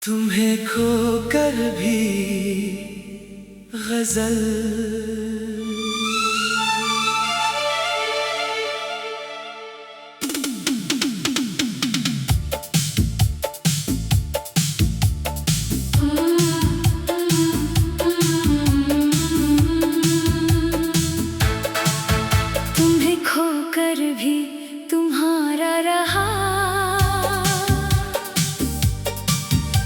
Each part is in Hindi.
तुम्हें खोकर भी गजल तुम्हें खोकर भी तुम्हारा रहा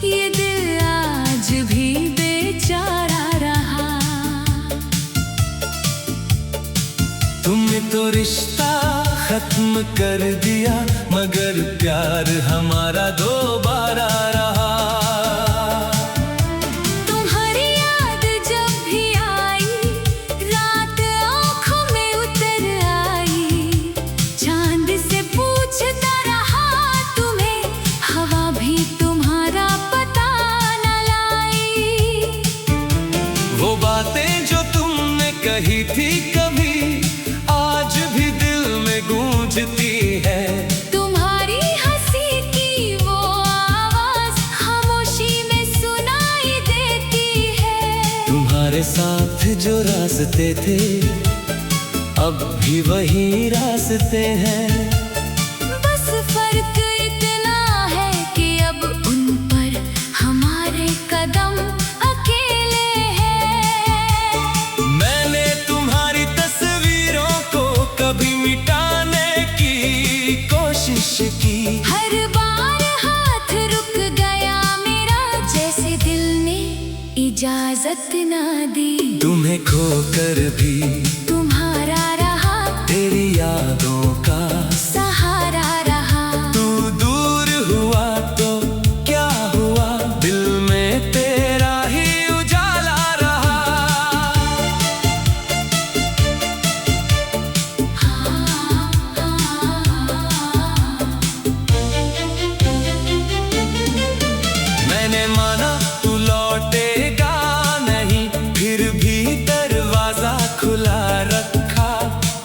ये दिल आज भी बेचारा रहा। तुमने तो रिश्ता खत्म कर दिया मगर प्यार हमारा दोबारा रहा। तुम्हारी याद जब भी आई रात आँखों में उतर आई। चांद से पूछता रहा तुम्हें हवा भी तुम्हारा पता न लाई। वो बातें जो तुमने कही थी कभी आज भी दिल में गूंजती है। तुम्हारी हंसी की वो आवाज खामोशी में सुनाई देती है। तुम्हारे साथ जो रास्ते थे अब भी वही रास्ते हैं। बस फर्क इतना है कि अब उन पर हमारे कदम अकेले हैं। मैंने तुम्हारी तस्वीरों को कभी मिटाने की कोशिश की। हर बार हाथ रुक गया मेरा जैसे दिल ने इजाजत ना दी। तुम्हें खोकर भी तुम्हारा रहा तेरी यादों का सहारा रहा। तू दूर हुआ तो क्या हुआ दिल में तेरा ही उजाला रहा। मैंने माना तू लौटेगा नहीं फिर भी दरवाजा खुला रखा।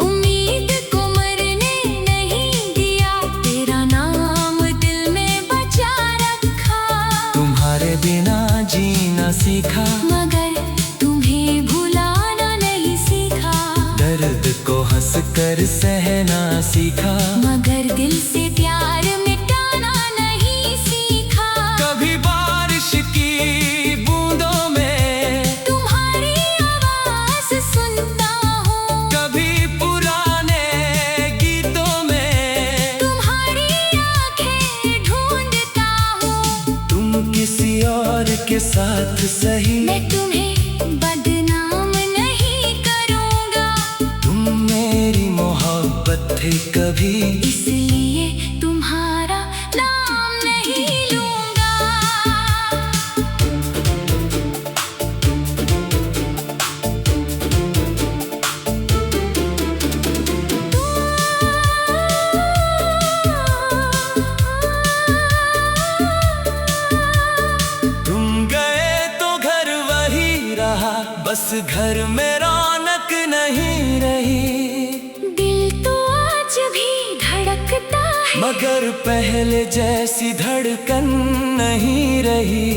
उम्मीद को मरने नहीं दिया तेरा नाम दिल में बचा रखा। तुम्हारे बिना जीना सीखा मगर तुम्हें भुलाना नहीं सीखा। दर्द को हंस कर सहना सीखा मगर दिल से प्यार मिटाना नहीं सीखा। कभी बारिश की बूंदों में तुम्हारी आवाज सुनता हूँ कभी पुराने गीतों में तुम्हारी आंखें ढूंढता हूँ। तुम किसी और के साथ सही मैं तुम्हें बदनाम नहीं करूँगा तुम मेरी मोहब्बत थे कभी इसलिए तुम्हारा नाम नहीं लूँगा। तुम गए तो घर वही रहा बस घर में रौनक नहीं रही। दिल तो आज भी धड़कता है मगर पहले जैसी धड़कन नहीं रही।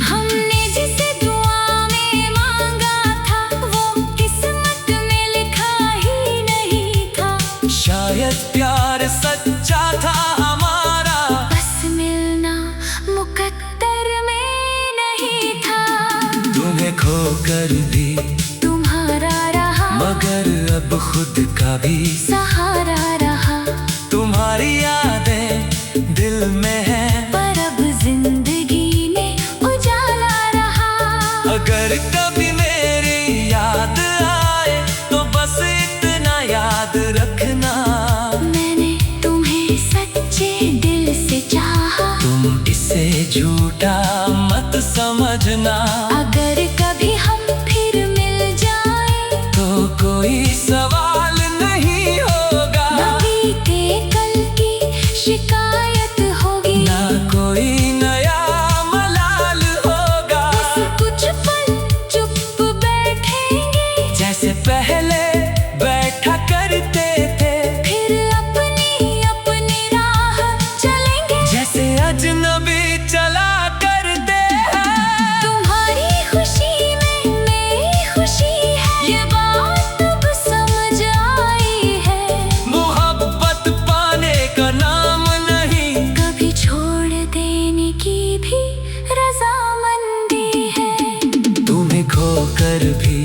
हमने जिसे दुआ में मांगा था वो किस्मत में लिखा ही नहीं था। शायद प्यार सच्चा था हमारा बस मिलना मुकद्दर में नहीं था। तुम्हें खोकर भी तुम्हारा रहा मगर अब खुद का भी सहारा रहा। तुम्हारी यादें दिल में है पर अब जिंदगी में उजाला रहा। अगर कभी मेरी याद आए तो बस इतना याद रखना मैंने तुम्हें सच्चे दिल से चाहा। तुम इसे झूठा मत समझना। अगर कभी हम फिर मिल जाए तो कोई सवाल नहीं होगा न बीते कल की शिकायत होगी ना कोई नया मलाल होगा। बस कुछ पल चुप बैठेंगे जैसे पहले बैठा करते थे फिर अपनी अपनी राह चलेंगे। जैसे अजनबी चला खोकर भी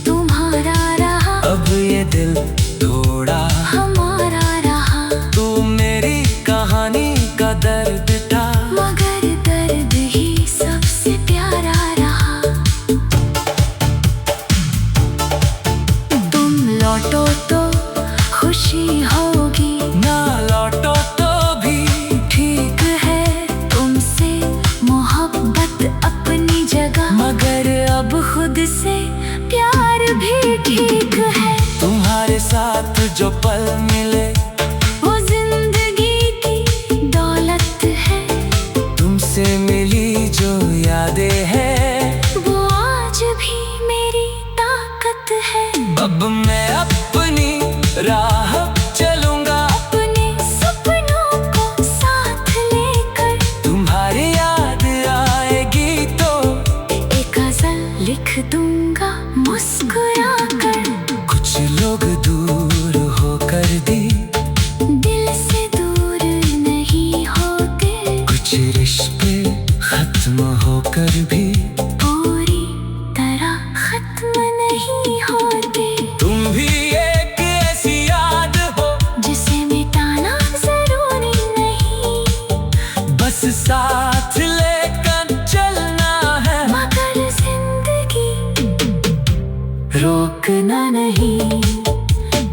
तुम्हारा रहा, अब ये दिल थोड़ा हमारा रहा। तू मेरी कहानी का दर्द था, मगर दर्द ही सबसे प्यारा रहा। तुम लौटो तो खुशी होगी, ना लौटो तो भी ठीक है तुमसे मोहब्बत अपनी जगह, मगर अब खुद से प्यार भी ठीक है। तुम्हारे साथ जो पल मिले वो जिंदगी की दौलत है, तुमसे मिली जो यादें हैं वो आज भी मेरी ताकत है। अब मैं अपनी राह चलूंगा, अपने सपनों को साथ लेकर, तुम्हारी याद आएगी तो एक गजल लिख दूंगा मुस्कुरा कर। कुछ लोग दूर होकर भी दिल से दूर नहीं होते, कुछ रिश्ते खत्म होकर भी पूरी तरह खत्म नहीं होते। तुम भी एक ऐसी याद हो जिसे मिटाना जरूरी नहीं, बस साथ लेकर चलना है, मगर जिंदगी रोकना नहीं।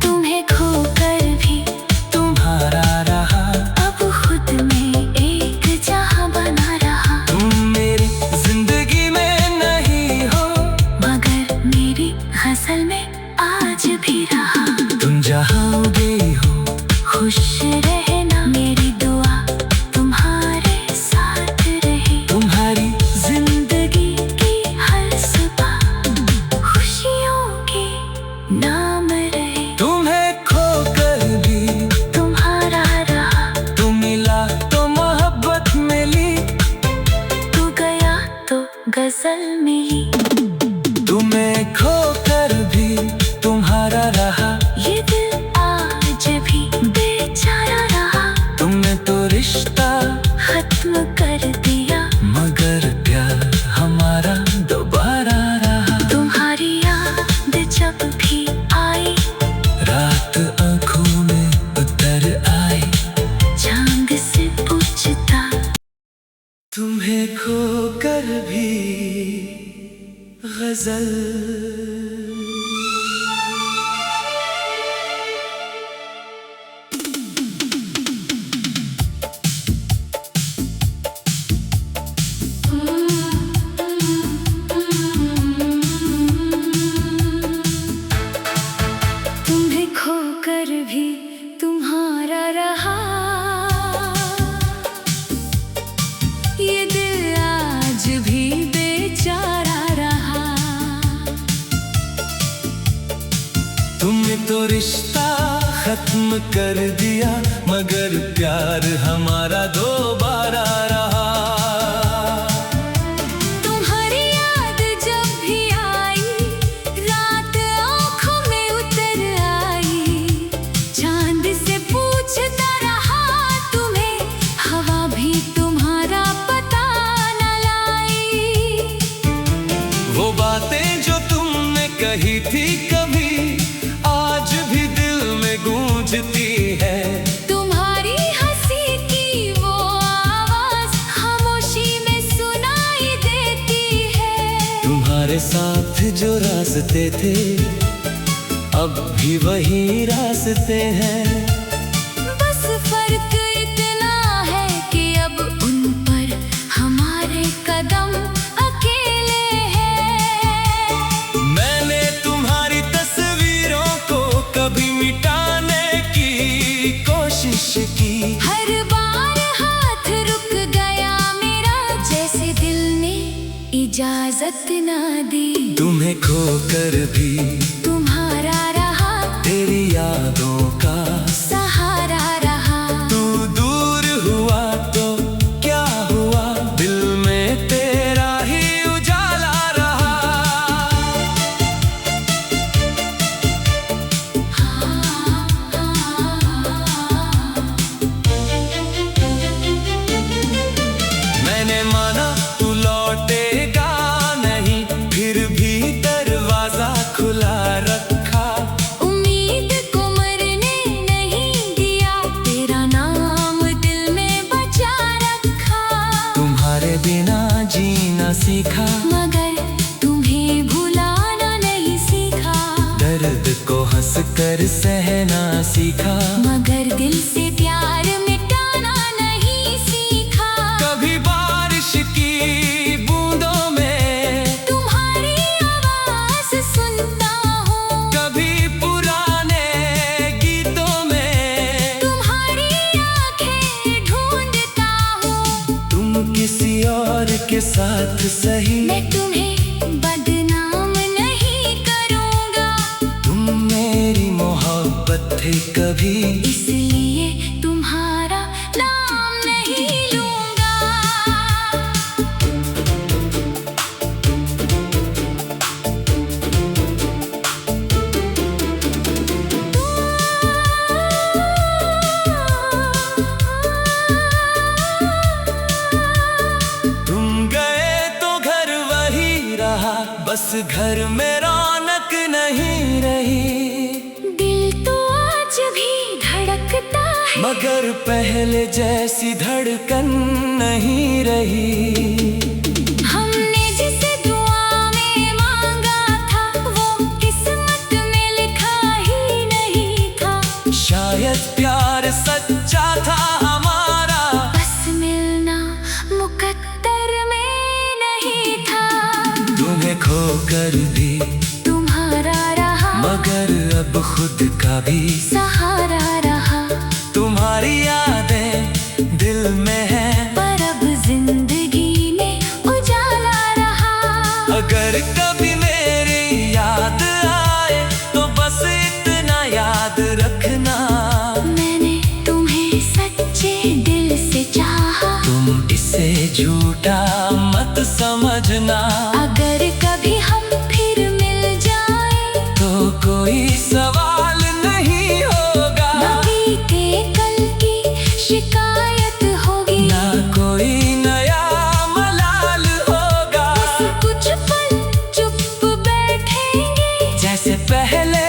तुम्हें खोकर भी तुम्हारा रहा, अब खुद में एक जहां बना रहा। तुम मेरी जिंदगी में नहीं हो, मगर मेरी गजल में आज भी रहा। तुम जहाँ भी हो खुश रहना, मेरी दुआ तुम्हारे साथ रहे। तुम्हारी जिंदगी की हर सुबह खुशियों के नाम रहे। तुम्हें खोकर भी तुम्हारा रहा, तू मिला तो मोहब्बत मिली, तू गया तो गजल मिली। तुम्हें खोकर भी तुम्हारा रहा, ये दिल आज भी बेचारा रहा। तुमने तो रिश्ता खत्म कर दिया, मगर प्यार हमारा दोबारा रहा। तुम्हारी याद जब भी आई, रात आंखों में उतर आई, चांद से पूछता तुम्हें खोकर भी गजल। तुम्हें खोकर भी तुम्हारा रहा, ये दिल आज भी बेचारा रहा। तुमने तो रिश्ता खत्म कर दिया, मगर प्यार हमारा दोबारा रहा। तुम्हारी याद जब भी आई, रात आँखों में उतर आई, चांद से पूछता रहा तुम्हें, हवा भी तुम्हारा पता न लाई। वो बातें जो तुमने कही थी कभी, आज भी दिल में गूंजती है। तुम्हारी हंसी की वो आवाज खामोशी में सुनाई देती है। तुम्हारे साथ जो रास्ते थे, अब भी वही रास्ते हैं। बस फर्क इतना है कि अब उन पर हमारे कदम अकेले हैं। मैंने तुम्हारी तस्वीरों को कभी मिटाने की कोशिश की, हर बार हाथ रुक गया मेरा, जैसे दिल ने इजाजत ना दी। तुम्हें खोकर भी तुम्हारा रहा, तेरी यादों का सहारा रहा। तू दूर हुआ तो क्या हुआ, दिल में तेरा ही उजाला रहा। मैंने माना तू लौटेगा नहीं, फिर भी बिना जीना सीखा, मगर तुम्हें भुलाना नहीं सीखा। दर्द को हंस कर सहना सीखा, मगर दिल से प्यार मिटाना नहीं सीखा। कभी बारिश की बूंदों में तुम्हारी आवाज सुनता हूँ, कभी पुराने गीतों में तुम्हारी आंखें ढूंढता हूँ। तुम किसी और के साथ सही, मैं तुम्हें बदनाम नहीं करूँगा, तुम मेरी मोहब्बत थे कभी, इसलिए तुम्हारा नाम नहीं लूँगा। तुम गए तो घर वही रहा, बस घर में रौनक नहीं रही। दिल तो आज भी धड़कता है, मगर पहले जैसी धड़कन नहीं रही। हमने जिसे दुआ में मांगा था, वो किस्मत में लिखा ही नहीं था। शायद प्यार सच्चा था हमारा, बस मिलना मुकद्दर में नहीं था। तुम्हें खोकर भी तुम्हारा रहा, मगर अब खुद का भी सहारा रहा। तुम्हारी यादें दिल में है, पर अब जिंदगी में उजाला रहा। अगर कभी मेरी याद आए तो बस इतना याद रखना, मैंने तुम्हें सच्चे दिल से चाहा। तुम इसे झूठा मत समझना। अगर कभी हम फिर मिल जाए, तो कोई सवाल नहीं होगा, न बीते कल की शिकायत होगी, ना कोई नया मलाल होगा। बस कुछ पल चुप बैठेंगे, जैसे पहले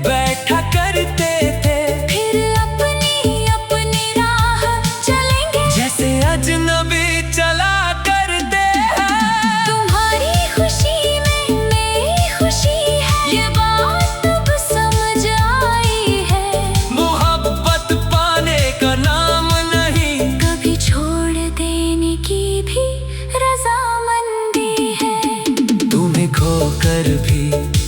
बैठा करते थे, फिर अपनी अपनी राह चलेंगे, जैसे अजनबी चला करते हैं। तुम्हारी खुशी में मेरी खुशी है, ये बात अब समझ आई है। मोहब्बत पाने का नाम नहीं, कभी छोड़ देने की भी रजामंदी है। तुम्हें खोकर भी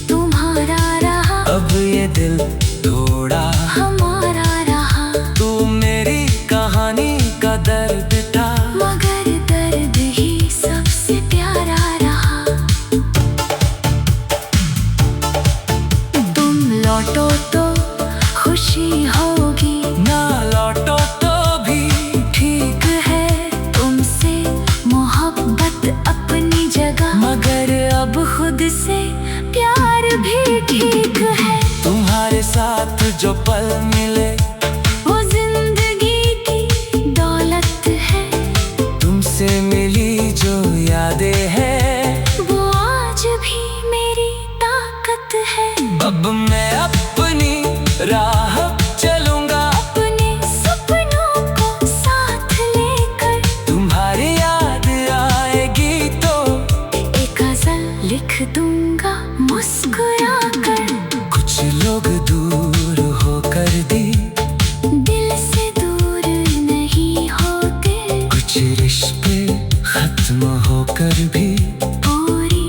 तुम्हारा रहा, अब ये दिल थोड़ा हमारा रहा। तू मेरी कहानी का दर्द था, मगर दर्द ही सबसे प्यारा रहा। तुम लौटो तो खुशी होगी, ना लौटो तो भी ठीक है तुमसे मोहब्बत अपनी जगह, मगर अब खुद से प्यार भी ठीक है। तुम्हारे साथ जो पल मिले वो जिंदगी की दौलत है, तुमसे मिली जो यादें हैं, वो आज भी मेरी ताकत है। अब मैं अपनी राह चलूंगा, अपने सपनों को साथ लेकर, तुम्हारी याद आएगी तो एक गजल लिख दूंगा मुस्कुरा कर। कुछ लोग दूर होकर भी दिल से दूर नहीं होते, कुछ रिश्ते खत्म होकर भी पूरी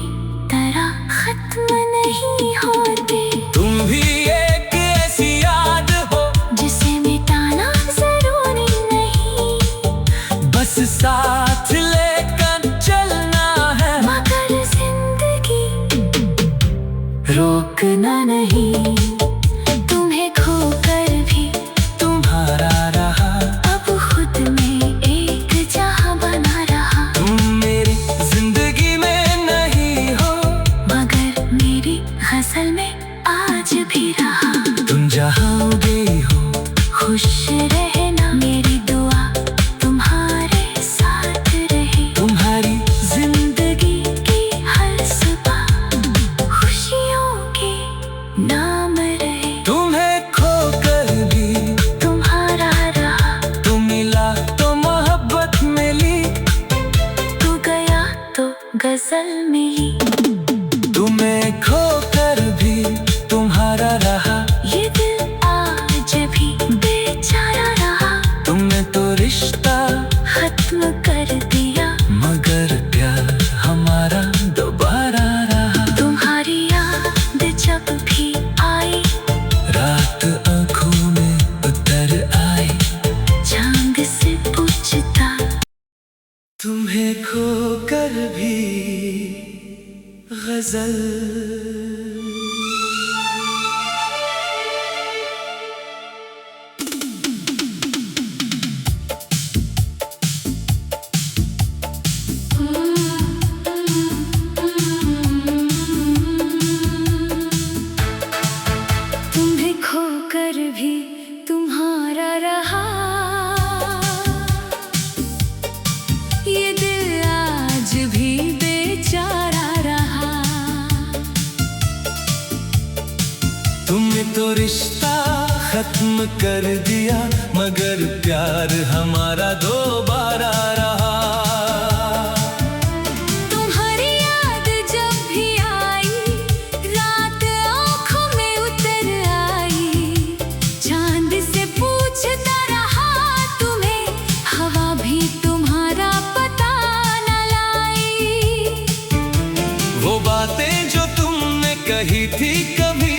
तरह खत्म नहीं होते। तुम भी एक ऐसी याद हो, जिसे मिटाना जरूरी नहीं, बस साथ लेकर चलना है, मगर जिंदगी रोकना नहीं। तुम्हें खोकर भी तुम्हारा रहा, अब खुद में एक जहां बना रहा। तुम मेरी जिंदगी में असल मिली। तुम्हें खोकर भी तुम्हारा रहा, ये दिल आज भी बेचारा रहा। तुमने तो रिश्ता खत्म कर दिया, मगर प्यार हमारा दोबारा रहा। तुम्हारी याद जब भी आई, रात आंखों में उतर आई, चांद से पूछता। तुम्हें खोकर भी गजल। तुम्हें खोकर भी तुम्हारा रहा, ये दिल आज भी बेचारा रहा। तुमने तो रिश्ता खत्म कर दिया, मगर प्यार हमारा दोबारा रहा। तुम्हारी याद जब भी आई, रात आँखों में उतर आई, चांद से पूछता रहा तुम्हें, हवा भी तुम्हारा पता न लाई। वो बातें जो तुमने कही थी कभी,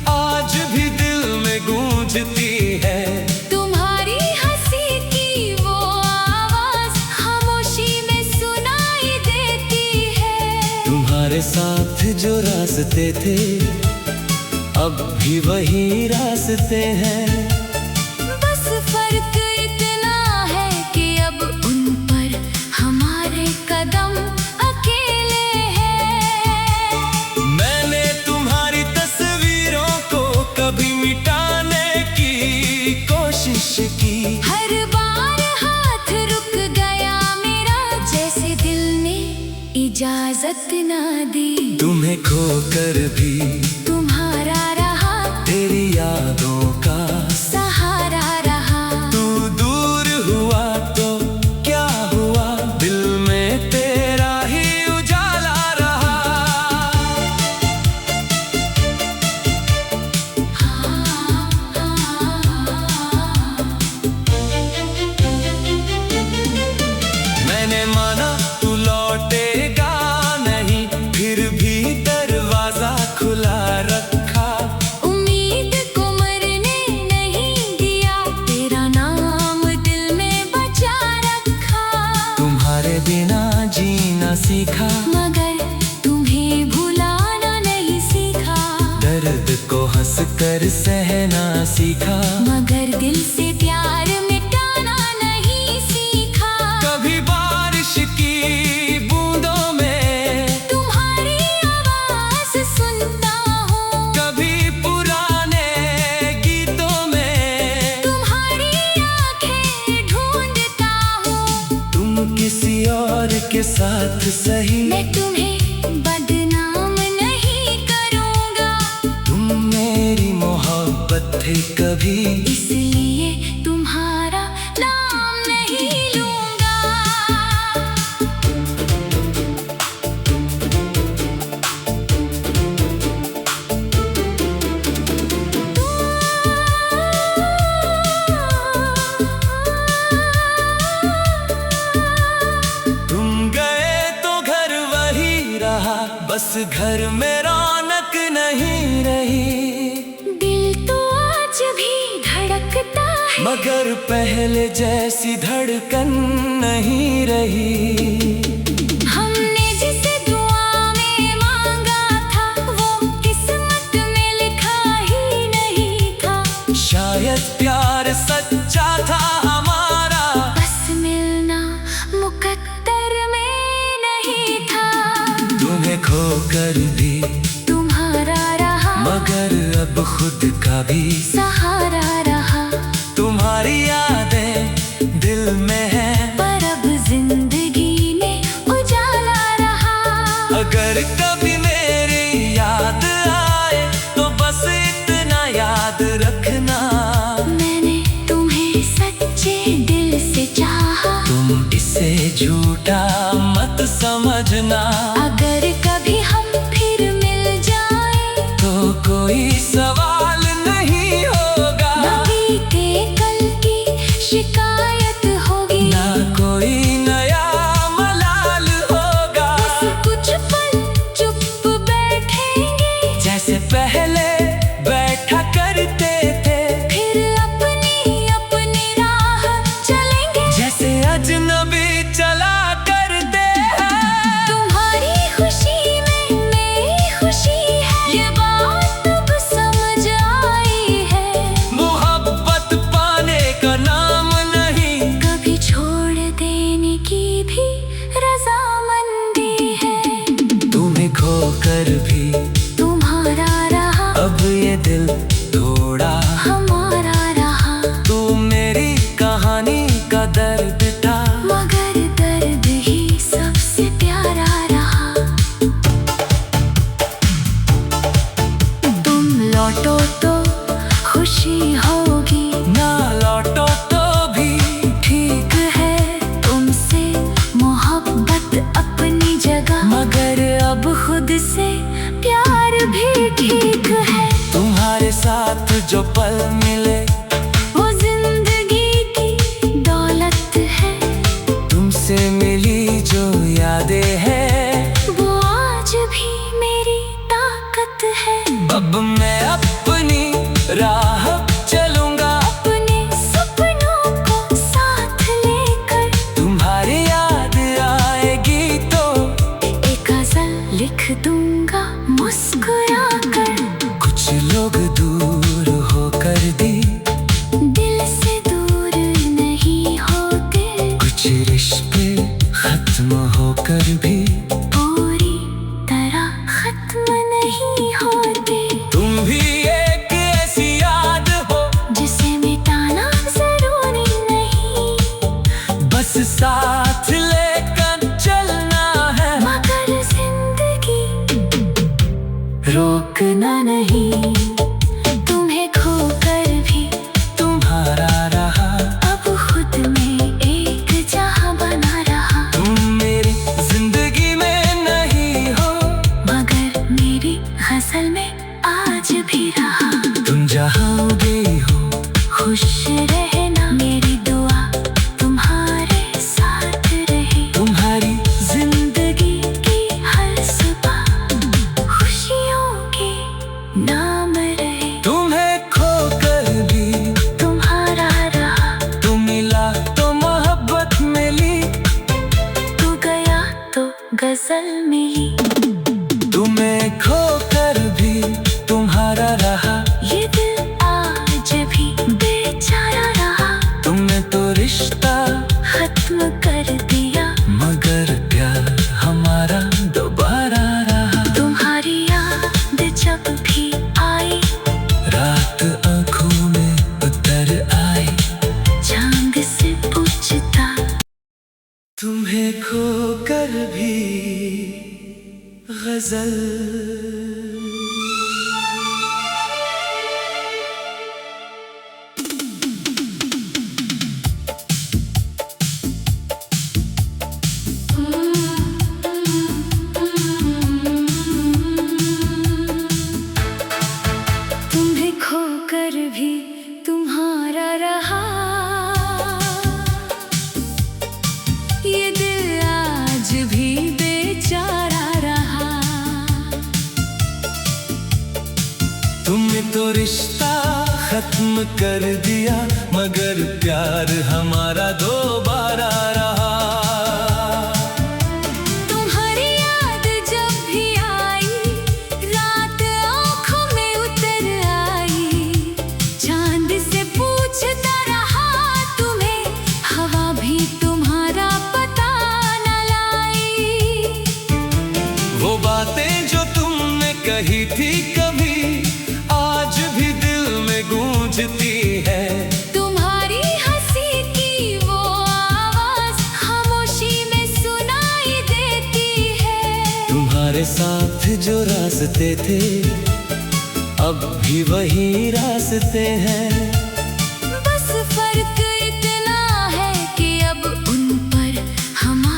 आज भी दिल में गूंजती है। तुम्हारी हंसी की वो आवाज खामोशी में सुनाई देती है। तुम्हारे साथ जो रास्ते थे, अब भी वही रास्ते हैं। बस फर्क इतना है कि अब उन पर हमारे कदम अकेले हैं। मैंने तुम्हारी तस्वीरों को कभी मिटाने की कोशिश की, हर बार हाथ रुक गया मेरा, जैसे दिल ने इजाजत ना दी। तुम्हें खोकर भी तुम्हारा रहा, तेरी यादों का सहारा रहा। तू दूर हुआ तो क्या हुआ, दिल में तेरा ही उजाला रहा। मैंने माना तू लौटेगा नहीं, फिर भी दरवाजा खुला रखा। उम्मीद को मरने नहीं दिया, तेरा नाम दिल में बचा रखा। तुम्हारे बिना जीना सीखा, मगर तुम्हें भुलाना नहीं सीखा। दर्द को हंस कर सहना सीखा, मगर दिल से प्यार मिटाना नहीं सीखा। कभी बारिश की बूंदों में तुम्हारी आवाज सुनता हूँ, कभी पुराने गीतों में तुम्हारी आंखें ढूंढता हूँ। तुम किसी और के साथ सही, मैं तुम्हें बदनाम नहीं करूँगा, तुम मेरी मोहब्बत थे कभी। इसलिए तुम्हारा नाम नहीं लूँगा। तुम गए तो घर वही रहा, बस घर में रौनक नहीं रही। दिल तो आज भी धड़कता है, मगर पहले जैसी धड़कन नहीं रही। हमने जिसे दुआ में मांगा था, वो किस्मत में लिखा ही नहीं था। शायद प्यार सच्चा था हमारा, बस मिलना मुकद्दर में नहीं था। तुम्हें खोकर भी तुम्हारा रहा, मगर अब खुद का भी सहारा रहा। तुम्हारी यादें दिल में है, पर अब जिंदगी ने उजाला रहा। अगर कभी मेरी याद आए तो बस इतना याद रखना, मैंने तुम्हें सच्चे दिल से चाहा। तुम इसे झूठा मत समझना। अगर कभी हम फिर मिल जाएं तो कोई सवाल नहीं होगा। न बीते कल की शिकायत होगी, ना कोई नया मलाल होगा। बस कुछ पल चुप बैठेंगे जैसे पहले बैठा करते थे, फिर अपनी अपनी राह चलेंगे। जैसे अजनबी चला करते हैं। तुम्हारी खुशी में मेरी खुशी है, ये बात अब समझ आई है। मोहब्बत पाने का नाम नहीं, कभी छोड़ देने की भी रजामंदी है। तुम्हें खोकर भी तुम्हारा रहा, अब ये दिल थोड़ा हमारा रहा। तू मेरी कहानी का दर्द था, मगर दर्द ही सबसे प्यारा रहा। तुम लौटो तो खुशी होगी, ना लौटो तो भी। ठीक है तुमसे मोहब्बत अपनी जगह, मगर अब खुद से प्यार भी ठीक है। तुम्हारे साथ जो पल मिले वो जिंदगी की दौलत है, तुमसे मिली जो यादें हैं, वो आज भी मेरी ताकत है। अब मैं अपनी राह चलूंगा, अपने सपनों को साथ लेकर। तुम्हारी याद आएगी तो एक गजल लिख दूंगा मुस्कुरा कर। कुछ लोग दूर होकर भी दिल से दूर नहीं होते, कुछ रिश्ते खत्म होकर भी पूरी तरह खत्म नहीं होते। तुम भी एक ऐसी याद हो, जिसे मिटाना जरूरी नहीं, बस साथ लेकर चलना है। मगर जिंदगी रोकना नहीं। तुम्हें खोकर भी तुम्हारा रहा, अब खुद में एक जहां बना रहा। तुम मेरी जिंदगी में नहीं हो, मगर मेरी गजल में आज भी रहा। तुम जहाँ गई हो खुश रहना, मेरी दुआ तुम्हारे साथ रहे। तुम्हारी जिंदगी की हर सुबह खुशियों के नाम रहे। तुम्हें खोकर भी तुम्हारा रहा, तुम मिला तो मोहब्बत मिली, तू गया तो गजल मिली। तुम्हें खोकर भी तुम्हारा रहा, ये दिल आज भी बेचारा रहा। तुमने तो रिश्ता खत्म कर दिया, मगर प्यार हमारा दोबारा रहा। तुम्हारी याद जब भी आई, रात आंखों में उतर आई, चांद से पूछता। तुम्हें खोकर भी गजल। तुम्हें खोकर भी तुम्हारा रहा, ये दिल आज भी बेचारा रहा। तुमने तो रिश्ता खत्म कर दिया, मगर प्यार हमारा दोबारा रहा। तुम्हारी याद जब भी आई, रात आँखों में उतर आई, चांद से पूछता रहा तुम्हें, हवा भी तुम्हारा पता न लाई। वो बातें जो तुमने कही थी कभी, आज भी दिल में गूंजती है। तुम्हारी हंसी की वो आवाज खामोशी में सुनाई देती है। तुम्हारे साथ जो रास्ते थे, अब भी वही रास्ते हैं। बस फर्क इतना है कि अब उन पर हमारा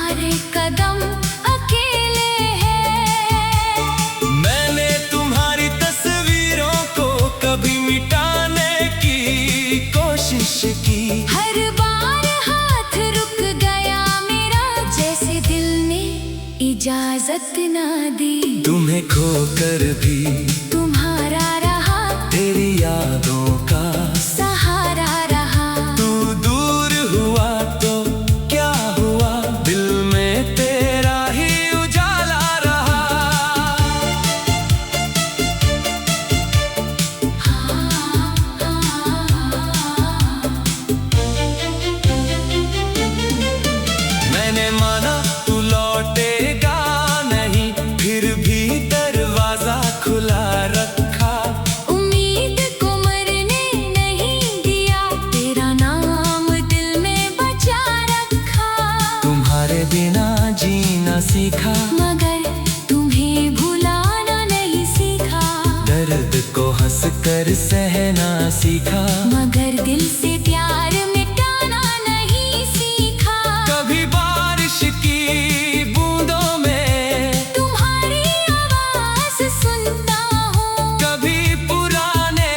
इजाजत ना दी। तुम्हें खोकर भी तुम्हारा रहा, तेरी यादों का सहारा रहा। तू दूर हुआ तो क्या हुआ, दिल में तेरा ही उजाला रहा। मैंने माना तू लौटेगा नहीं, फिर भी दरवाजा खुला रखा। उम्मीद को मरने नहीं दिया, तेरा नाम दिल में बचा रखा। तुम्हारे बिना जीना सीखा, मगर तुम्हें भुलाना नहीं सीखा। दर्द को हंस कर सहना सीखा, मगर दिल से प्यार मिटाना नहीं सीखा। कभी बारिश की बूंदों में तुम्हारी आवाज सुनता हूँ, कभी पुराने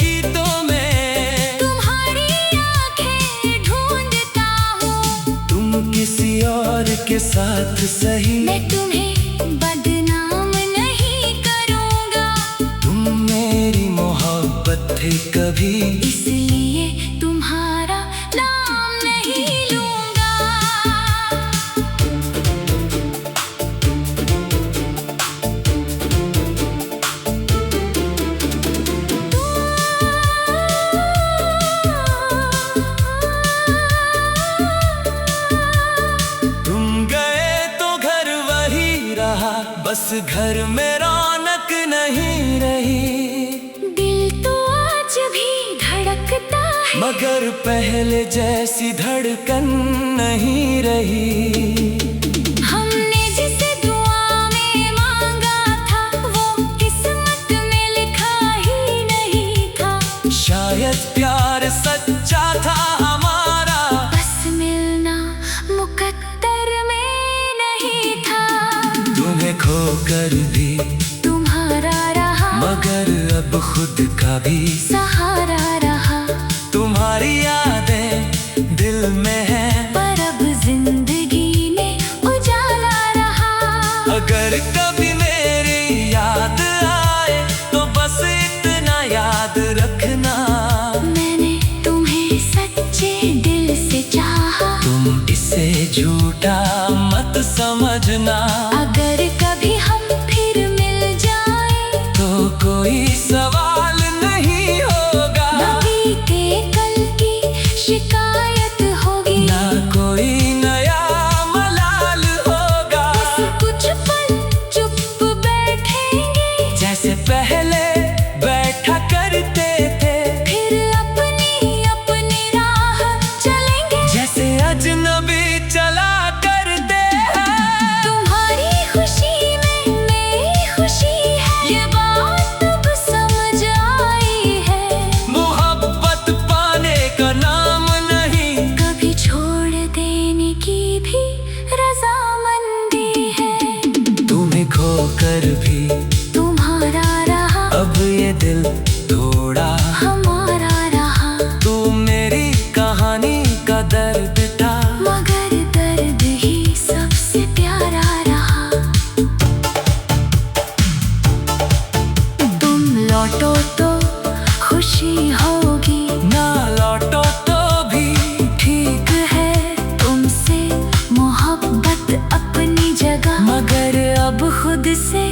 गीतों में तुम्हारी आंखें ढूंढता हूँ। तुम किसी और के साथ सही, मैं तुम्हें बदनाम नहीं करूँगा, तुम मेरी मोहब्बत थे कभी। इसलिए तुम्हारा नाम नहीं लूँगा। तुम गए तो घर वही रहा, बस घर में रौनक नहीं रही। दिल तो आज भी धड़कता है, मगर पहले जैसी धड़कन नहीं रही। हमने जिसे दुआ में मांगा था, वो किस्मत में लिखा ही नहीं था। शायद प्यार सच्चा था हमारा, बस मिलना मुकद्दर में नहीं था। तुम्हें खोकर भी तुम्हारा रहा, मगर अब खुद का भी सहारा रहा। तुम्हारी यादें दिल में है, पर अब जिंदगी में उजाला रहा। अगर कभी मेरी याद आए तो बस इतना याद रखना, मैंने तुम्हें सच्चे दिल से चाहा। तुम इसे झूठा मत समझना। अगर कभी हम फिर मिल जाए, तो कोई सवाल नहीं होगा, न बीते कल की शिकायत होगी, ना कोई नया मलाल होगा। बस कुछ पल चुप बैठेंगे, जैसे पहले बैठा करते थे, फिर अपनी अपनी राह चलेंगे, जैसे अजनबी चला करते हैं। तुम्हारी खुशी में मेरी खुशी है, ये बात अब समझ आई है। मोहब्बत पाने का नाम नहीं, कभी छोड़ देने की भी रजामंदी है। तुम्हें खोकर भी तुम्हारा रहा, अब ये दिल थोड़ा हमारा रहा। तू मेरी कहानी का दर्द था, मगर दर्द ही सबसे प्यारा रहा। तुम लौटो तो खुशी होगी, ना लौटो तो भी ठीक है तुमसे मोहब्बत अपनी जगह। मगर अब खुद से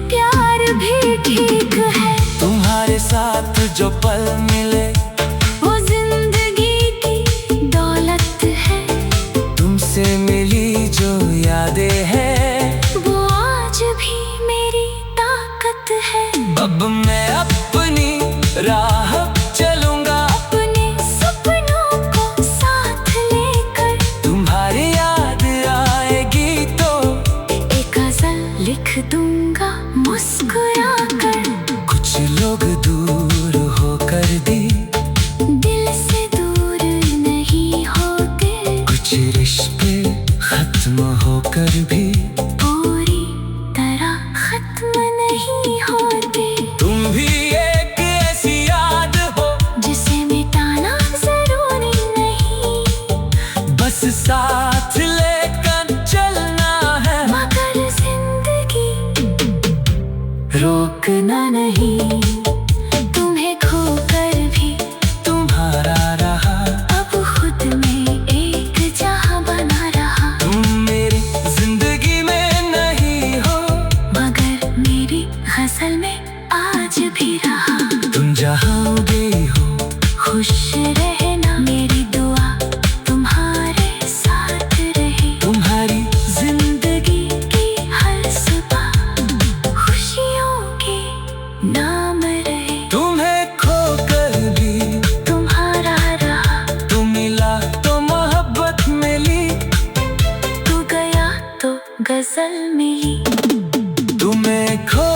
प्यार भी ठीक है। तुम्हारे साथ जो पल मिले वो जिंदगी की दौलत है, तुमसे मिली जो यादें हैं, वो आज भी मेरी ताकत है। अब मैं अपनी राह चलूंगा, अपने सपनों को साथ लेकर, तुम्हारी याद आएगी तो एक गजल लिख दूंगा मुस्कुरा कर। कुछ लोग दूर होकर भी दिल से दूर नहीं होते, कुछ रिश्ते खत्म होकर भी पूरी तरह खत्म नहीं होते। तुम भी एक ऐसी याद हो जिसे मिटाना जरूरी नहीं, बस साथ लेकर चलना है। मगर गजल मिली। तुम्हें खो